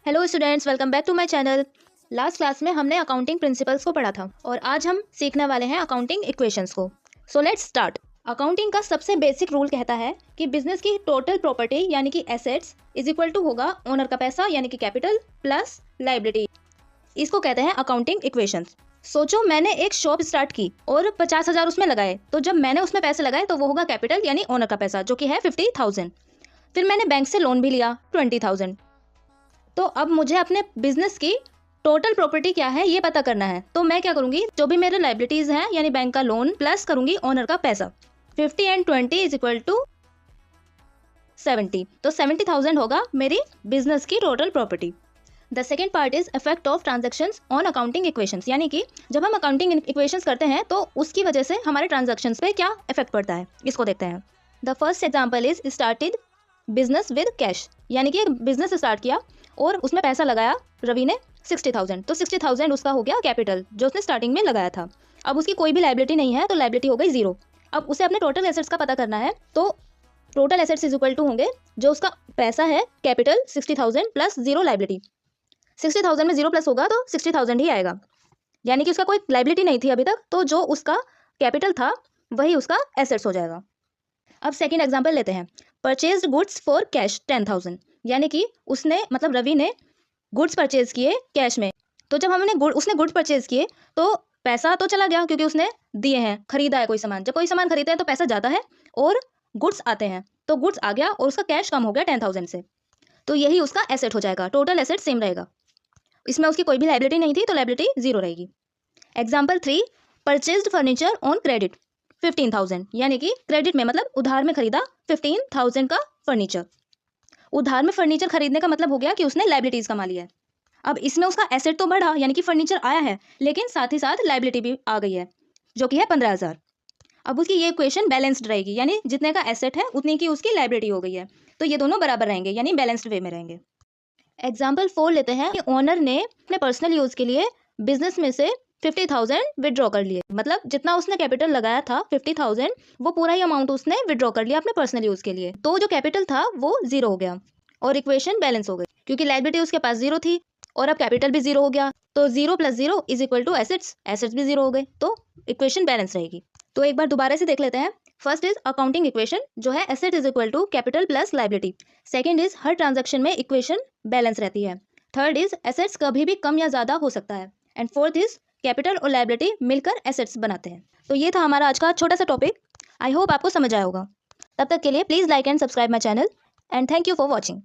Hello students, welcome back to my channel. Last class में हमने accounting principles को पढ़ा था और आज हम सीखने वाले हैं अकाउंटिंग इक्वेशंस को। So let's start. अकाउंटिंग का सबसे बेसिक रूल कहता है कि बिजनेस की टोटल प्रॉपर्टी यानी कि एसेट्स इज इक्वल टू होगा ओनर का पैसा यानी कि कैपिटल प्लस लायबिलिटी। इसको कहते हैं अकाउंटिंग इक्वेशंस। सोचो मैंने एक शॉप स्टार्ट की और 50,000 उसमें लगाए, तो जब मैंने उसमें पैसे लगाए तो वो होगा कैपिटल यानी ओनर का पैसा जो कि है 50,000। फिर मैंने बैंक से लोन भी लिया 20,000। तो अब मुझे अपने बिजनेस की टोटल प्रॉपर्टी क्या है ये पता करना है। तो मैं क्या करूंगी, जो भी मेरे लाइबिलिटीज हैं यानी बैंक का लोन प्लस करूंगी ओनर का पैसा। 50 एंड 20 इज इक्वल टू 70। तो 70,000 होगा मेरी बिजनेस की total property. The second part is effect of transactions on accounting equations, यानी कि जब हम अकाउंटिंग इक्वेशंस करते हैं तो उसकी वजह से हमारे ट्रांजेक्शन्स पे क्या इफेक्ट पड़ता है, इसको देखते हैं। The first example is started business with cash, यानी कि एक बिजनेस स्टार्ट किया और उसमें पैसा लगाया रवि ने 60,000। तो 60,000 उसका हो गया कैपिटल जो उसने स्टार्टिंग में लगाया था। अब उसकी कोई भी लायबिलिटी नहीं है तो लायबिलिटी हो गई 0। अब उसे अपने टोटल एसेट्स का पता करना है, तो total assets is equal to होंगे जो उसका पैसा है कैपिटल 60,000 प्लस 0 लायबिलिटी। 60,000 में 0 प्लस होगा तो 60,000 ही आएगा, यानी कि उसका कोई लायबिलिटी नहीं थी अभी तक, तो जो उसका कैपिटल था वही उसका एसेट्स हो जाएगा। अब सेकेंड एग्जाम्पल लेते हैं। परचेज गुड्स फॉर कैश 10,000, यानी कि उसने मतलब रवि ने गुड्स परचेज किए कैश में। तो जब उसने गुड्स परचेज किए तो पैसा तो चला गया क्योंकि उसने दिए हैं, खरीदा है कोई सामान। जब कोई सामान खरीदते हैं तो पैसा जाता है और गुड्स आते हैं, तो गुड्स आ गया और उसका कैश कम हो गया 10,000 से। तो यही उसका एसेट हो जाएगा, टोटल एसेट सेम रहेगा। इसमें उसकी कोई भी लायबिलिटी नहीं थी तो लायबिलिटी 0 रहेगी। Example 3, purchased furniture on credit 15,000, यानी कि क्रेडिट में मतलब उधार में खरीदा 15,000 का फर्नीचर। उधार में फर्नीचर खरीदने का मतलब हो गया कि उसने लायबिलिटीज कमा लिया है। अब इसमें उसका एसेट तो बढ़ा यानी कि फर्नीचर आया है, लेकिन साथ ही साथ लायबिलिटी भी आ गई है जो कि है 15,000। अब उसकी ये इक्वेशन बैलेंस्ड रहेगी, यानी जितने का एसेट है उतनी की उसकी लायबिलिटी हो गई है, तो ये दोनों बराबर रहेंगे यानी बैलेंस्ड वे में रहेंगे। एग्जाम्पल 4 लेते हैं कि ओनर ने अपने पर्सनल यूज के लिए बिजनेस में से 50,000 विड्रॉ कर लिए। मतलब जितना उसने कैपिटल लगाया था 50,000, वो पूरा ही अमाउंट उसने विड्रॉ कर लिया अपने पर्सनल यूज के लिए। तो जो कैपिटल था वो 0 हो गया और इक्वेशन बैलेंस हो गई, क्योंकि लायबिलिटी उसके पास 0 थी और अब कैपिटल भी 0 हो गया। तो 0 + 0 is equal to assets, assets भी 0 हो गए, तो इक्वेशन बैलेंस रहेगी। तो एक बार दोबारा से देख लेते हैं। फर्स्ट इज अकाउंटिंग इक्वेशन जो है asset is equal to capital plus liability. Second is हर ट्रांजैक्शन में इक्वेशन बैलेंस रहती है। थर्ड इज एसेट्स कभी भी कम या ज्यादा हो सकता है। एंड फोर्थ इज कैपिटल और लायबिलिटी मिलकर एसेट्स बनाते हैं। तो ये था हमारा आज का छोटा सा टॉपिक। आई होप आपको समझ आया होगा। तब तक के लिए please like and subscribe my channel and thank you for watching.